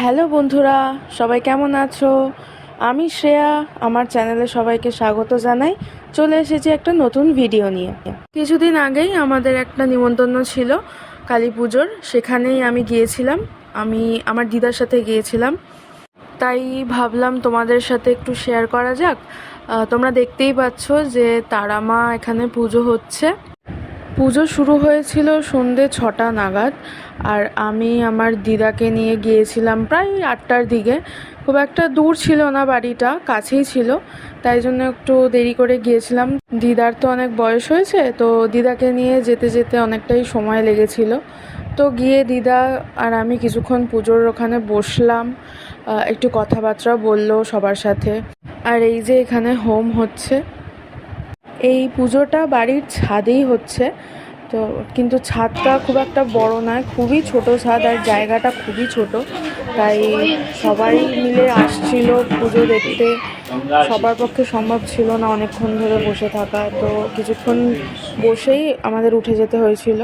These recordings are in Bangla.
হ্যালো বন্ধুরা, সবাই কেমন আছো? আমি শ্রেয়া, আমার চ্যানেলে সবাইকে স্বাগত জানাই। চলে এসেছি একটা নতুন ভিডিও নিয়ে। কিছুদিন আগেই আমাদের একটা নিমন্ত্রণ ছিল কালী পুজোর, সেখানেই আমি গিয়েছিলাম। আমি আমার দিদার সাথে গিয়েছিলাম, তাই ভাবলাম তোমাদের সাথে একটু শেয়ার করা যাক। তোমরা দেখতেই পাচ্ছ যে তারা মা এখানে পুজো হচ্ছে। পুজো শুরু হয়েছিল সন্ধ্যে 6টা নাগাদ, আর আমি আমার দিদাকে নিয়ে গিয়েছিলাম প্রায় 8টার দিকে। খুব একটা দূর ছিল না, বাড়িটা কাছেই ছিল, তাই জন্য একটু দেরি করে গিয়েছিলাম। দিদার তো অনেক বয়স হয়েছে, তো দিদাকে নিয়ে যেতে যেতে অনেকটাই সময় লেগেছিল। তো গিয়ে দিদা আর আমি কিছুক্ষণ পুজোর ওখানে বসলাম, একটু কথাবার্তা বললো সবার সাথে। আর এই যে এখানে হোম হচ্ছে, এই পুজোটা বাড়ির ছাদেই হচ্ছে। তো কিন্তু ছাদটা খুব একটা বড় নয়, খুবই ছোট ছাদ, আর জায়গাটা খুবই ছোট, তাই সবাই মিলে আসছিল পুজো দেখতে। সবার পক্ষে সম্ভব ছিল না অনেকক্ষণ ধরে বসে থাকা, তো কিছুক্ষণ বসেই আমাদের উঠে যেতে হয়েছিল।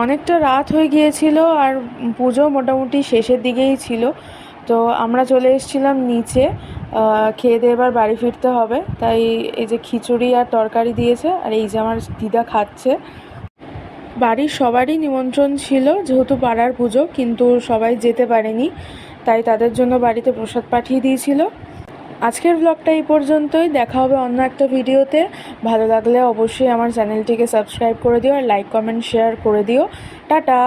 অনেকটা রাত হয়ে গিয়েছিল, আর পুজো মোটামুটি শেষের দিকেই ছিল। তো আমরা চলে এসেছিলাম নিচে, খেয়ে দিয়ে এবার বাড়ি ফিরতে হবে। তাই এই যে খিচুড়ি আর তরকারি দিয়েছে, আর এই যে আমার দিদা খাচ্ছে। বাড়ির সবারই নিমন্ত্রণ ছিল, যেহেতু পাড়ার পুজো, কিন্তু সবাই যেতে পারেনি, তাই তাদের জন্য বাড়িতে প্রসাদ পাঠিয়ে দিয়েছিল। আজকের ব্লগটা এই পর্যন্তই, দেখা হবে অন্য একটা ভিডিওতে। ভালো লাগলে অবশ্যই আমার চ্যানেলটিকে সাবস্ক্রাইব করে দিও, আর লাইক কমেন্ট শেয়ার করে দিও। টাটা।